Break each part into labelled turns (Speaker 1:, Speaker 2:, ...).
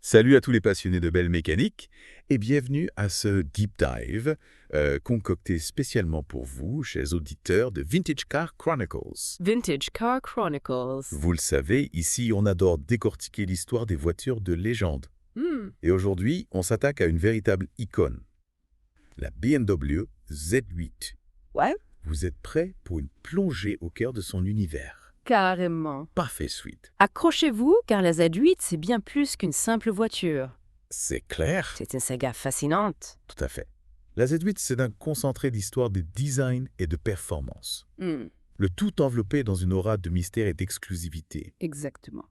Speaker 1: Salut à tous les passionnés de belle mécanique et bienvenue à ce deep dive concocté spécialement pour vous, chers auditeurs de Vintage Car Chronicles.
Speaker 2: Vintage Car Chronicles.
Speaker 1: Vous le savez, ici on adore décortiquer l'histoire des voitures de légende. Et aujourd'hui, on s'attaque à une véritable icône, la BMW Z8.
Speaker 2: Ouais,
Speaker 1: Vous êtes prêts pour une plongée au cœur de son univers?
Speaker 2: carrément.
Speaker 1: Parfait, Sweet.
Speaker 2: Accrochez-vous, car la Z8, c'est bien plus qu'une simple voiture.
Speaker 1: C'est clair?
Speaker 2: C'est une saga fascinante.
Speaker 1: Tout à fait. La Z8, c'est un concentré d'histoire de design et de performance. Le tout enveloppé dans une aura de mystère et d'exclusivité.
Speaker 2: Exactement.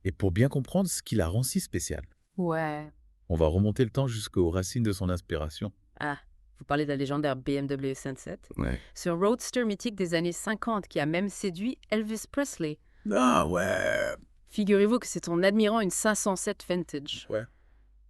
Speaker 1: Et pour bien comprendre ce qui la rend si spéciale,
Speaker 2: Ouais.
Speaker 1: on va remonter le temps jusqu'aux racines de son inspiration.
Speaker 2: Ah, vous parlez de la légendaire BMW Sunset.
Speaker 1: Ouais.
Speaker 2: Ce roadster mythique des années 50 qui a même séduit Elvis Presley.
Speaker 1: Ah ouais.
Speaker 2: Figurez-vous que c'est en admirant une 507 Vintage
Speaker 1: Ouais.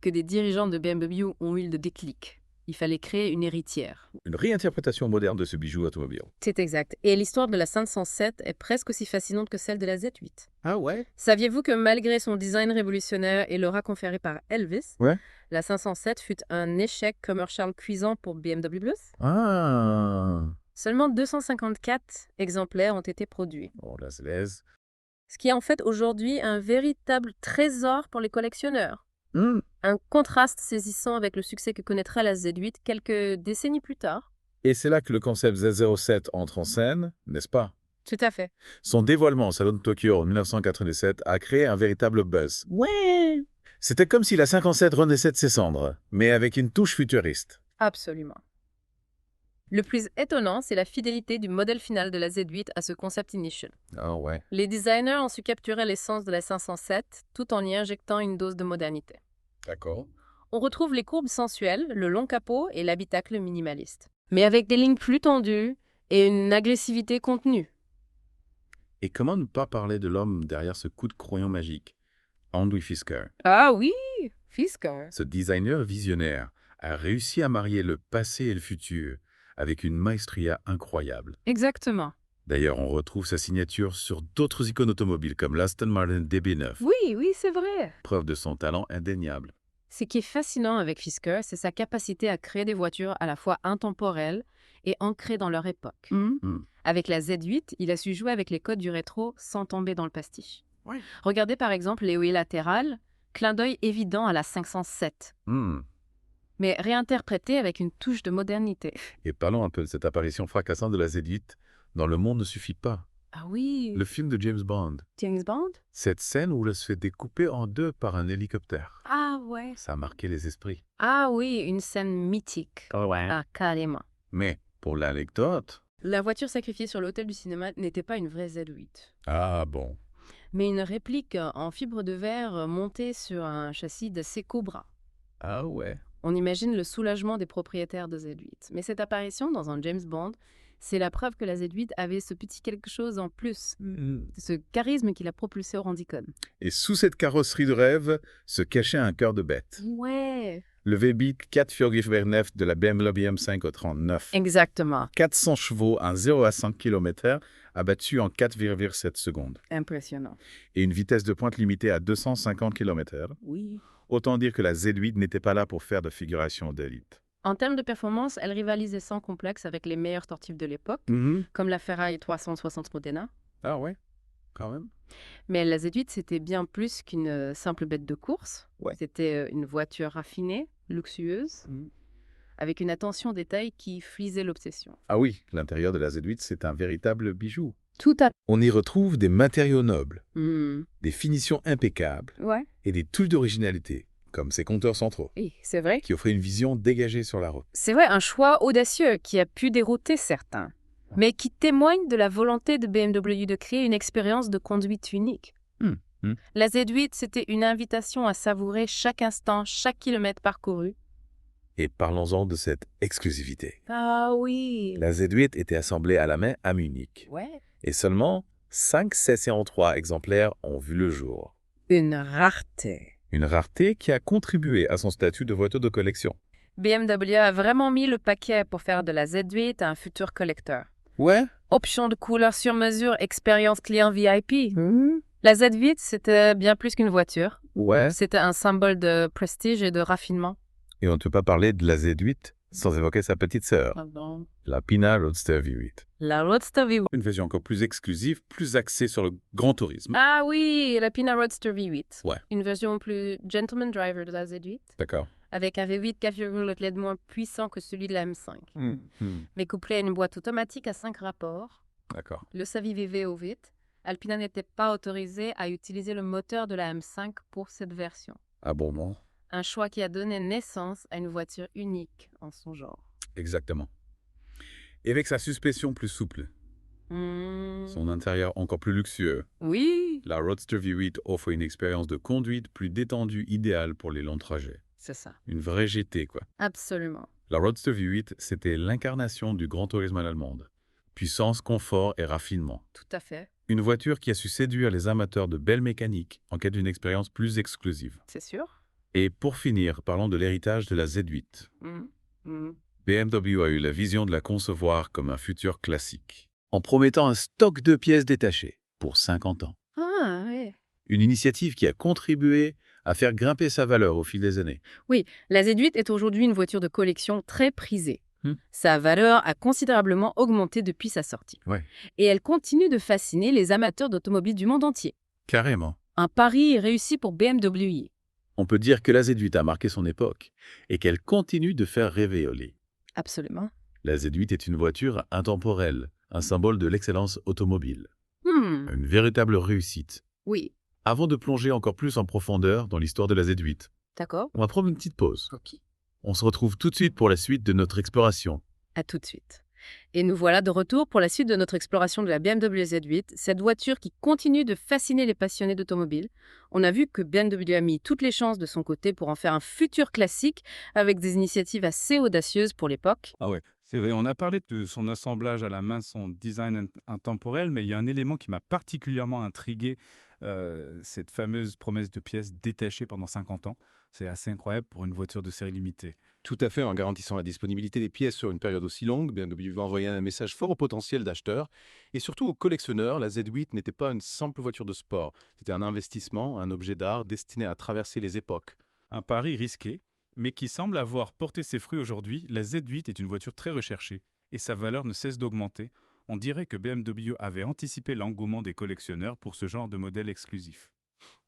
Speaker 2: que des dirigeants de BMW ont eu le déclic. Il fallait créer une héritière.
Speaker 1: Une réinterprétation moderne de ce bijou automobile.
Speaker 2: C'est exact. Et l'histoire de la 507 est presque aussi fascinante que celle de la Z8.
Speaker 1: Ah ouais?
Speaker 2: Saviez-vous que malgré son design révolutionnaire et l'aura conférée par Elvis,
Speaker 1: Ouais.
Speaker 2: la 507 fut un échec commercial cuisant pour BMW Blues?
Speaker 1: Ah.
Speaker 2: Seulement 254 exemplaires ont été produits.
Speaker 1: Oh là, c'est l'aise.
Speaker 2: Ce qui est en fait aujourd'hui un véritable trésor pour les collectionneurs.
Speaker 1: Hmm.
Speaker 2: Un contraste saisissant avec le succès que connaîtra la Z8 quelques décennies plus tard.
Speaker 1: Et c'est là que le concept Z07 entre en scène, n'est-ce pas?
Speaker 2: Tout à fait.
Speaker 1: Son dévoilement au Salon de Tokyo en 1997 a créé un véritable buzz. Ouais! C'était comme si la 57 renaissait de ses cendres, mais avec une touche futuriste.
Speaker 2: Absolument. Le plus étonnant, c'est la fidélité du modèle final de la Z8 à ce concept initial.
Speaker 1: Ah ouais.
Speaker 2: Les designers ont su capturer l'essence de la 507 tout en y injectant une dose de modernité.
Speaker 1: D'accord.
Speaker 2: On retrouve les courbes sensuelles, le long capot et l'habitacle minimaliste. Mais avec des lignes plus tendues et une agressivité contenue.
Speaker 1: Et comment ne pas parler de l'homme derrière ce coup de crayon magique? Andy Fisker.
Speaker 2: Ah oui, Fisker.
Speaker 1: Ce designer visionnaire a réussi à marier le passé et le futur avec une maestria incroyable.
Speaker 2: Exactement.
Speaker 1: D'ailleurs, on retrouve sa signature sur d'autres icônes automobiles comme l'Aston Martin DB9,
Speaker 2: Oui, c'est vrai.
Speaker 1: preuve de son talent indéniable.
Speaker 2: Ce qui est fascinant avec Fisker, c'est sa capacité à créer des voitures à la fois intemporelles et ancrées dans leur époque. Avec la Z8, il a su jouer avec les codes du rétro sans tomber dans le pastiche.
Speaker 1: Ouais.
Speaker 2: Regardez par exemple les haies latérales, clin d'œil évident à la 507, mais réinterprété avec une touche de modernité.
Speaker 1: Et parlons un peu de cette apparition fracassante de la Z8 dans Le Monde ne suffit pas,
Speaker 2: Ah oui,
Speaker 1: le film de James Bond.
Speaker 2: James Bond?
Speaker 1: Cette scène où elle se fait découper en deux par un hélicoptère.
Speaker 2: Ah ouais.
Speaker 1: Ça a marqué les esprits.
Speaker 2: Ah oui, une scène mythique.
Speaker 1: Ouais.
Speaker 2: Ah, carrément.
Speaker 1: Mais, pour l'anecdote...
Speaker 2: La voiture sacrifiée sur l'autel du cinéma n'était pas une vraie Z8,
Speaker 1: Ah bon.
Speaker 2: mais une réplique en fibre de verre montée sur un châssis de Cobra.
Speaker 1: Ah ouais.
Speaker 2: On imagine le soulagement des propriétaires de Z8. Mais cette apparition dans un James Bond, c'est la preuve que la Z8 avait ce petit quelque chose en plus, ce charisme qui l'a propulsé au rang d'icône.
Speaker 1: Et sous cette carrosserie de rêve se cachait un cœur de bête.
Speaker 2: Ouais.
Speaker 1: Le V8 4,9 de la BMW M5 au 39.
Speaker 2: Exactement.
Speaker 1: 400 chevaux, un 0 à 100 km abattu en 4,7 secondes.
Speaker 2: Impressionnant.
Speaker 1: Et une vitesse de pointe limitée à 250 km/h.
Speaker 2: Oui.
Speaker 1: Autant dire que la Z8 n'était pas là pour faire de figuration d'élite.
Speaker 2: En termes de performance, elle rivalisait sans complexe avec les meilleurs sportifs de l'époque, comme la Ferrari 360 Modena.
Speaker 1: Ah ouais, quand même.
Speaker 2: Mais la Z8, c'était bien plus qu'une simple bête de course.
Speaker 1: Ouais.
Speaker 2: C'était une voiture raffinée, luxueuse, avec une attention aux détails qui frisait l'obsession.
Speaker 1: Ah oui, l'intérieur de la Z8, c'est un véritable bijou.
Speaker 2: Tout à
Speaker 1: On y retrouve des matériaux nobles,
Speaker 2: fait.
Speaker 1: des finitions impeccables
Speaker 2: Ouais.
Speaker 1: et des touches d'originalité, comme ces compteurs centraux,
Speaker 2: Oui, c'est vrai.
Speaker 1: qui offraient une vision dégagée sur la route.
Speaker 2: C'est vrai, un choix audacieux qui a pu dérouter certains, mais qui témoigne de la volonté de BMW de créer une expérience de conduite unique. La Z8, c'était une invitation à savourer chaque instant, chaque kilomètre parcouru.
Speaker 1: Et parlons-en de cette exclusivité.
Speaker 2: Ah oui.
Speaker 1: La Z8 était assemblée à la main à Munich.
Speaker 2: Ouais.
Speaker 1: Et seulement 5 C03 exemplaires ont vu le jour.
Speaker 2: Une rareté.
Speaker 1: Une rareté qui a contribué à son statut de voiture de collection.
Speaker 2: BMW a vraiment mis le paquet pour faire de la Z8 un futur collecteur.
Speaker 1: Ouais.
Speaker 2: Option de couleur sur mesure, expérience client VIP. La Z8, c'était bien plus qu'une voiture.
Speaker 1: Ouais.
Speaker 2: C'était un symbole de prestige et de raffinement.
Speaker 1: Et on ne peut pas parler de la Z8 sans évoquer sa petite sœur,
Speaker 2: Pardon.
Speaker 1: l'Alpina Roadster V8.
Speaker 2: La Roadster V8.
Speaker 3: Une version encore plus exclusive, plus axée sur le grand tourisme.
Speaker 2: Ah oui, la Pina Roadster V8.
Speaker 3: Ouais.
Speaker 2: Une version plus gentleman driver de la Z8,
Speaker 3: D'accord.
Speaker 2: avec un V8 4,4 moins puissant que celui de la M5. Mais couplé à une boîte automatique à 5 rapports,
Speaker 3: D'accord.
Speaker 2: le SAVI-VV V8, Alpina n'était pas autorisé à utiliser le moteur de la M5 pour cette version.
Speaker 1: Ah bon, non?
Speaker 2: Un choix qui a donné naissance à une voiture unique en son genre.
Speaker 3: Exactement. Et avec sa suspension plus souple, son intérieur encore plus luxueux,
Speaker 2: Oui,
Speaker 3: la Roadster V8 offre une expérience de conduite plus détendue idéale pour les longs trajets.
Speaker 2: c'est ça.
Speaker 3: Une vraie GT, quoi.
Speaker 2: Absolument.
Speaker 3: La Roadster V8, c'était l'incarnation du grand tourisme allemand. Puissance, confort et raffinement.
Speaker 2: Tout à fait,
Speaker 3: Une voiture qui a su séduire les amateurs de belle mécanique en quête d'une expérience plus exclusive.
Speaker 2: c'est sûr.
Speaker 3: Et pour finir, parlons de l'héritage de la Z8. BMW a eu la vision de la concevoir comme un futur classique, en promettant un stock de pièces détachées pour 50 ans.
Speaker 2: Ah oui.
Speaker 3: Une initiative qui a contribué à faire grimper sa valeur au fil des années.
Speaker 2: La Z8 est aujourd'hui une voiture de collection très prisée.
Speaker 3: Hmm.
Speaker 2: Sa valeur a considérablement augmenté depuis sa sortie.
Speaker 3: Ouais.
Speaker 2: Et elle continue de fasciner les amateurs d'automobiles du monde entier.
Speaker 3: Carrément.
Speaker 2: Un pari réussi pour BMW.
Speaker 3: On peut dire que la Z8 a marqué son époque et qu'elle continue de faire rêver Oli.
Speaker 2: Absolument.
Speaker 3: La Z8 est une voiture intemporelle, un symbole de l'excellence automobile. Une véritable réussite.
Speaker 2: Oui,
Speaker 3: Avant de plonger encore plus en profondeur dans l'histoire de la Z8,
Speaker 2: d'accord.
Speaker 3: on va prendre une petite pause.
Speaker 2: Ok.
Speaker 3: On se retrouve tout de suite pour la suite de notre exploration.
Speaker 2: À tout de suite. Et nous voilà de retour pour la suite de notre exploration de la BMW Z8, cette voiture qui continue de fasciner les passionnés d'automobile. On a vu que BMW a mis toutes les chances de son côté pour en faire un futur classique avec des initiatives assez audacieuses pour l'époque.
Speaker 4: Ah ouais, c'est vrai, on a parlé de son assemblage à la main, son design intemporel, mais il y a un élément qui m'a particulièrement intrigué, cette fameuse promesse de pièces détachées pendant 50 ans. C'est assez incroyable pour une voiture de série limitée.
Speaker 5: Tout à fait, en garantissant la disponibilité des pièces sur une période aussi longue, BMW va envoyer un message fort au potentiel d'acheteurs et surtout aux collectionneurs. La Z8 n'était pas une simple voiture de sport, c'était un investissement, un objet d'art destiné à traverser les époques.
Speaker 4: Un pari risqué, mais qui semble avoir porté ses fruits aujourd'hui. La Z8 est une voiture très recherchée et sa valeur ne cesse d'augmenter. On dirait que BMW avait anticipé l'engouement des collectionneurs pour ce genre de modèle exclusif.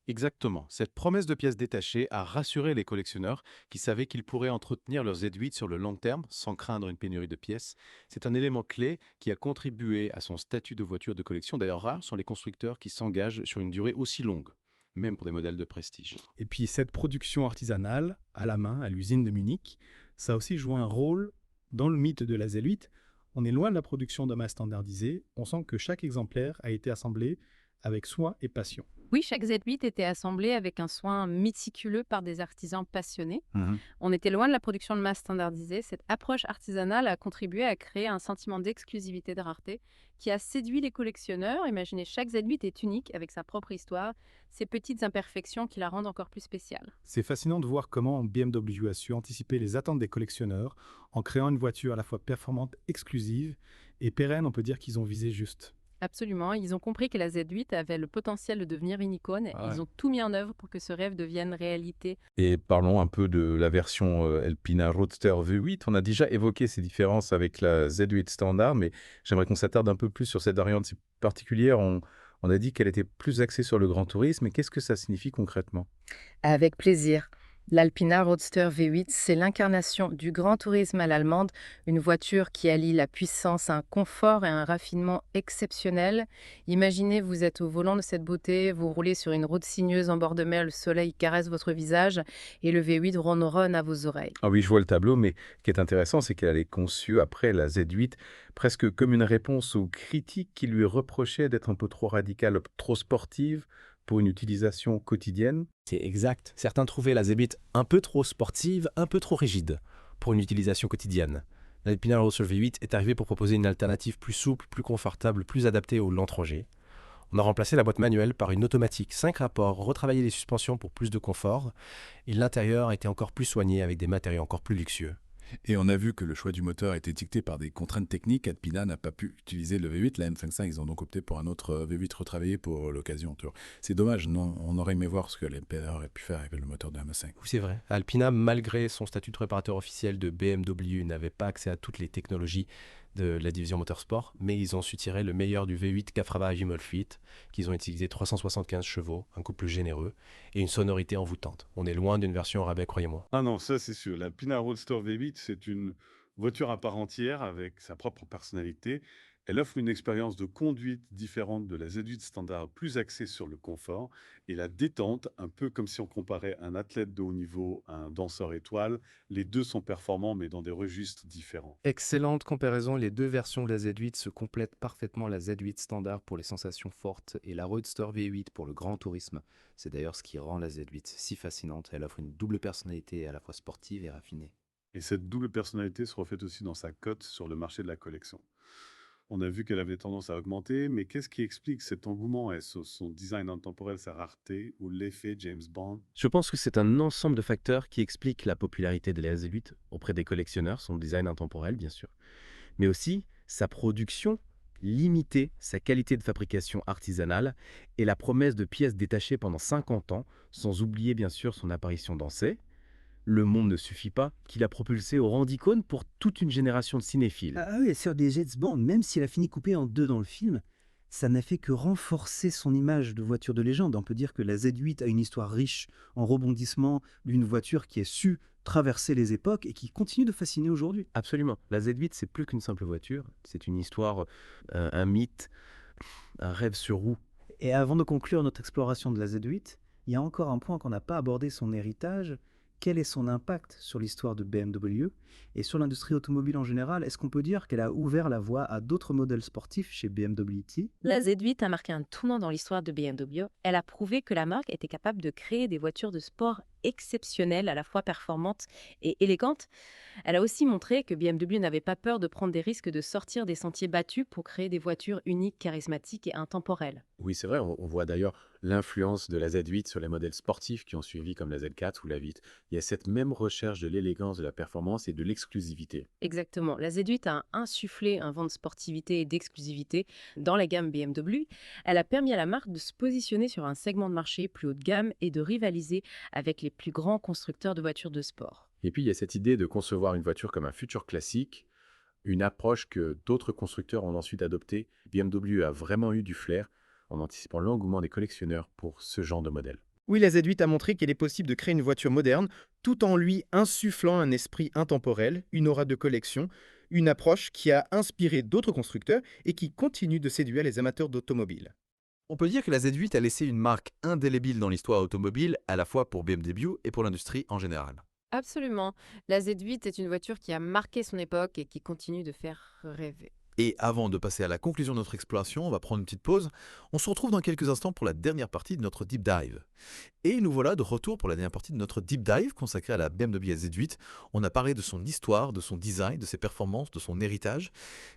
Speaker 5: Exactement, cette promesse de pièces détachées a rassuré les collectionneurs qui savaient qu'ils pourraient entretenir leur Z8 sur le long terme sans craindre une pénurie de pièces. C'est un élément clé qui a contribué à son statut de voiture de collection. D'ailleurs, rares sont les constructeurs qui s'engagent sur une durée aussi longue, même pour des modèles de prestige.
Speaker 6: Et puis cette production artisanale, à la main, à l'usine de Munich, ça a aussi joué un rôle dans le mythe de la Z8. On est loin de la production de masse standardisée, on sent que chaque exemplaire a été assemblé avec soin et passion.
Speaker 2: Oui, chaque Z8 était assemblé avec un soin méticuleux par des artisans passionnés. On était loin de la production de masse standardisée. Cette approche artisanale a contribué à créer un sentiment d'exclusivité, de rareté, qui a séduit les collectionneurs. Imaginez, chaque Z8 est unique avec sa propre histoire, ces petites imperfections qui la rendent encore plus spéciale.
Speaker 6: C'est fascinant de voir comment BMW a su anticiper les attentes des collectionneurs en créant une voiture à la fois performante, exclusive et pérenne. On peut dire qu'ils ont visé juste.
Speaker 2: Absolument, ils ont compris que la Z8 avait le potentiel de devenir une icône. Ils ont tout mis en œuvre pour que ce rêve devienne réalité.
Speaker 1: Et parlons un peu de la version Alpina Roadster V8. On a déjà évoqué ces différences avec la Z8 standard, mais j'aimerais qu'on s'attarde un peu plus sur cette variante si particulière. On a dit qu'elle était plus axée sur le grand tourisme, mais qu'est-ce que ça signifie concrètement?
Speaker 2: Avec plaisir. L'Alpina Roadster V8, c'est l'incarnation du grand tourisme à l'allemande, une voiture qui allie la puissance, un confort et un raffinement exceptionnel. Imaginez, vous êtes au volant de cette beauté, vous roulez sur une route sinueuse en bord de mer, le soleil caresse votre visage et le V8 ronronne à vos oreilles.
Speaker 1: Ah oui, je vois le tableau, mais ce qui est intéressant, c'est qu'elle est conçue après la Z8 presque comme une réponse aux critiques qui lui reprochaient d'être un peu trop radicale, trop sportive pour une utilisation quotidienne.
Speaker 7: C'est exact. Certains trouvaient la Z8 un peu trop sportive, un peu trop rigide pour une utilisation quotidienne. L'Alpina Roadster V8 est arrivée pour proposer une alternative plus souple, plus confortable, plus adaptée aux longs trajets. On a remplacé la boîte manuelle par une automatique 5 rapports, retravaillé les suspensions pour plus de confort, et l'intérieur a été encore plus soigné avec des matériaux encore plus luxueux.
Speaker 3: Et on a vu que le choix du moteur était dicté par des contraintes techniques. Alpina n'a pas pu utiliser le V8, la M55. Ils ont donc opté pour un autre V8 retravaillé pour l'occasion. C'est dommage, non? On aurait aimé voir ce que l'Alpina aurait pu faire avec le moteur de la M5.
Speaker 7: Oui, c'est vrai. Alpina, malgré son statut de préparateur officiel de BMW, n'avait pas accès à toutes les technologies de la division motorsport, mais ils ont su tirer le meilleur du V8 Cafrava Himmelfleet, qu'ils ont utilisé 375 chevaux, un couple généreux, et une sonorité envoûtante. On est loin d'une version rabais, croyez-moi.
Speaker 8: Ah non, ça c'est sûr. La Pina Roadster V8, c'est une voiture à part entière avec sa propre personnalité. Elle offre une expérience de conduite différente de la Z8 standard, plus axée sur le confort et la détente, un peu comme si on comparait un athlète de haut niveau à un danseur étoile. Les deux sont performants, mais dans des registres différents.
Speaker 9: Excellente comparaison, les deux versions de la Z8 se complètent parfaitement, la Z8 standard pour les sensations fortes et la Roadster V8 pour le grand tourisme. C'est d'ailleurs ce qui rend la Z8 si fascinante, elle offre une double personnalité à la fois sportive et raffinée.
Speaker 8: Et cette double personnalité se reflète aussi dans sa cote sur le marché de la collection. On a vu qu'elle avait tendance à augmenter, mais qu'est-ce qui explique cet engouement? Est-ce son design intemporel, sa rareté ou l'effet James Bond?
Speaker 10: Je pense que c'est un ensemble de facteurs qui expliquent la popularité de la Z8 auprès des collectionneurs, son design intemporel bien sûr, mais aussi sa production limitée, sa qualité de fabrication artisanale et la promesse de pièces détachées pendant 50 ans, sans oublier bien sûr son apparition dans C. Le monde ne suffit pas, qu'il a propulsé au rang d'icône pour toute une génération de cinéphiles.
Speaker 11: Ah oui, sur des James Bond, même s'il a fini coupé en deux dans le film, ça n'a fait que renforcer son image de voiture de légende. On peut dire que la Z8 a une histoire riche en rebondissements d'une voiture qui a su traverser les époques et qui continue de fasciner aujourd'hui.
Speaker 10: Absolument. La Z8, c'est plus qu'une simple voiture. C'est une histoire, un mythe, un rêve sur roue.
Speaker 11: Et avant de conclure notre exploration de la Z8, il y a encore un point qu'on n'a pas abordé, son héritage. Quel est son impact sur l'histoire de BMW et sur l'industrie automobile en général? Est-ce qu'on peut dire qu'elle a ouvert la voie à d'autres modèles sportifs chez BMW IT?
Speaker 2: La Z8 a marqué un tournant dans l'histoire de BMW. Elle a prouvé que la marque était capable de créer des voitures de sport exceptionnelles, à la fois performantes et élégantes. Elle a aussi montré que BMW n'avait pas peur de prendre des risques de sortir des sentiers battus pour créer des voitures uniques, charismatiques et intemporelles.
Speaker 3: Oui, c'est vrai, on voit d'ailleurs l'influence de la Z8 sur les modèles sportifs qui ont suivi comme la Z4 ou la V8. Il y a cette même recherche de l'élégance, de la performance et de l'exclusivité.
Speaker 2: Exactement. La Z8 a insufflé un vent de sportivité et d'exclusivité dans la gamme BMW. Elle a permis à la marque de se positionner sur un segment de marché plus haut de gamme et de rivaliser avec les plus grands constructeurs de voitures de sport.
Speaker 3: Et puis il y a cette idée de concevoir une voiture comme un futur classique, une approche que d'autres constructeurs ont ensuite adoptée. BMW a vraiment eu du flair en anticipant l'engouement des collectionneurs pour ce genre de modèle.
Speaker 12: Oui, la Z8 a montré qu'il est possible de créer une voiture moderne tout en lui insufflant un esprit intemporel, une aura de collection, une approche qui a inspiré d'autres constructeurs et qui continue de séduire les amateurs d'automobiles.
Speaker 13: On peut dire que la Z8 a laissé une marque indélébile dans l'histoire automobile, à la fois pour BMW et pour l'industrie en général.
Speaker 2: Absolument. La Z8 est une voiture qui a marqué son époque et qui continue de faire rêver.
Speaker 13: Et avant de passer à la conclusion de notre exploration, on va prendre une petite pause. On se retrouve dans quelques instants pour la dernière partie de notre Deep Dive. Et nous voilà de retour pour la dernière partie de notre Deep Dive consacrée à la BMW Z8. On a parlé de son histoire, de son design, de ses performances, de son héritage.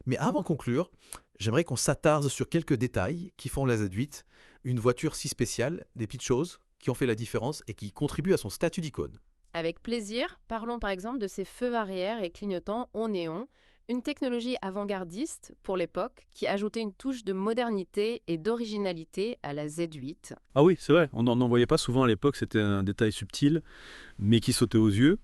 Speaker 13: Mais avant de conclure, j'aimerais qu'on s'attarde sur quelques détails qui font la Z8 une voiture si spéciale, des petites choses qui ont fait la différence et qui contribuent à son statut d'icône.
Speaker 2: Avec plaisir, parlons par exemple de ses feux arrière et clignotants au néon, une technologie avant-gardiste pour l'époque qui ajoutait une touche de modernité et d'originalité à la Z8.
Speaker 4: Ah oui, c'est vrai, on n'en voyait pas souvent à l'époque, c'était un détail subtil, mais qui sautait aux yeux.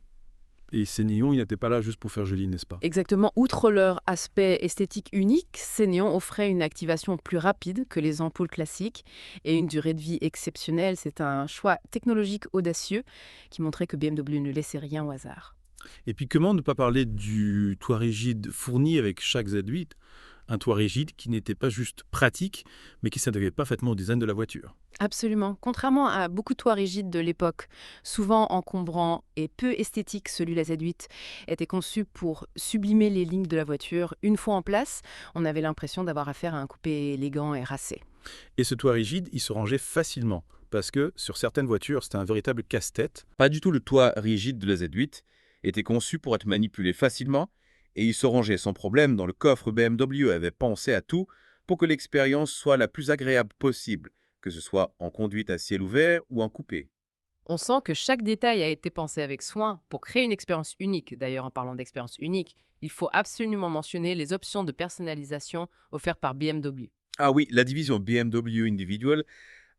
Speaker 4: Et ces néons, ils n'étaient pas là juste pour faire joli, n'est-ce pas?
Speaker 2: Exactement. Outre leur aspect esthétique unique, ces néons offraient une activation plus rapide que les ampoules classiques et une durée de vie exceptionnelle. C'est un choix technologique audacieux qui montrait que BMW ne laissait rien au hasard.
Speaker 4: Et puis comment ne pas parler du toit rigide fourni avec chaque Z8? Un toit rigide qui n'était pas juste pratique, mais qui s'intégrait parfaitement au design de la voiture.
Speaker 2: Absolument. Contrairement à beaucoup de toits rigides de l'époque, souvent encombrants et peu esthétiques, celui de la Z8 était conçu pour sublimer les lignes de la voiture. Une fois en place, on avait l'impression d'avoir affaire à un coupé élégant et racé.
Speaker 4: Et ce toit rigide, il se rangeait facilement, parce que sur certaines voitures, c'était un véritable casse-tête.
Speaker 1: Pas du tout, le toit rigide de la Z8 était conçu pour être manipulé facilement et il se rangeait sans problème dans le coffre. BMW avait pensé à tout pour que l'expérience soit la plus agréable possible, que ce soit en conduite à ciel ouvert ou en coupé.
Speaker 2: On sent que chaque détail a été pensé avec soin pour créer une expérience unique. D'ailleurs, en parlant d'expérience unique, il faut absolument mentionner les options de personnalisation offertes par BMW.
Speaker 3: Ah oui, la division BMW Individual,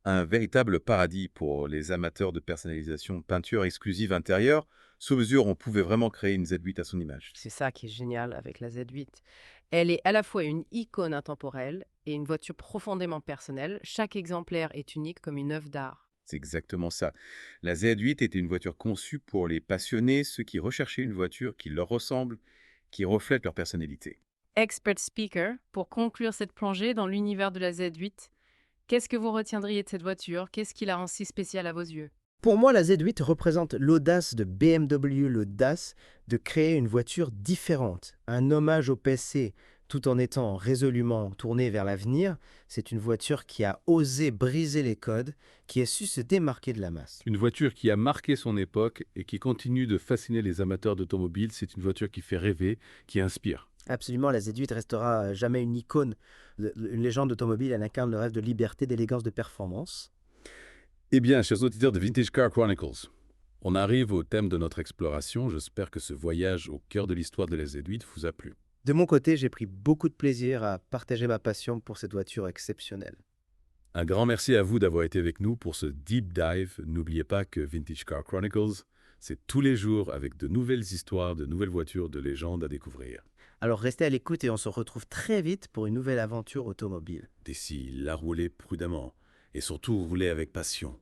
Speaker 3: un véritable paradis pour les amateurs de personnalisation, peinture exclusive intérieure. Sous mesure, on pouvait vraiment créer une Z8 à son image.
Speaker 2: C'est ça qui est génial avec la Z8. Elle est à la fois une icône intemporelle et une voiture profondément personnelle. Chaque exemplaire est unique comme une œuvre d'art.
Speaker 3: C'est exactement ça. La Z8 était une voiture conçue pour les passionnés, ceux qui recherchaient une voiture qui leur ressemble, qui reflète leur personnalité.
Speaker 2: Expert speaker, pour conclure cette plongée dans l'univers de la Z8, qu'est-ce que vous retiendriez de cette voiture? Qu'est-ce qui la rend si spéciale à vos yeux?
Speaker 12: Pour moi, la Z8 représente l'audace de BMW, l'audace de créer une voiture différente, un hommage au passé tout en étant résolument tournée vers l'avenir. C'est une voiture qui a osé briser les codes, qui a su se démarquer de la masse.
Speaker 8: Une voiture qui a marqué son époque et qui continue de fasciner les amateurs d'automobiles. C'est une voiture qui fait rêver, qui inspire.
Speaker 11: Absolument, la Z8 restera jamais une icône, une légende automobile. Elle incarne le rêve de liberté, d'élégance, de performance.
Speaker 8: Eh bien, chers auditeurs de Vintage Car Chronicles, on arrive au thème de notre exploration. J'espère que ce voyage au cœur de l'histoire de la Z8 vous a plu.
Speaker 11: De mon côté, j'ai pris beaucoup de plaisir à partager ma passion pour cette voiture exceptionnelle.
Speaker 8: Un grand merci à vous d'avoir été avec nous pour ce deep dive. N'oubliez pas que Vintage Car Chronicles, c'est tous les jours avec de nouvelles histoires, de nouvelles voitures, de légendes à découvrir.
Speaker 11: Alors restez à l'écoute et on se retrouve très vite pour une nouvelle aventure automobile.
Speaker 8: D'ici là, roulez prudemment et surtout roulez avec passion.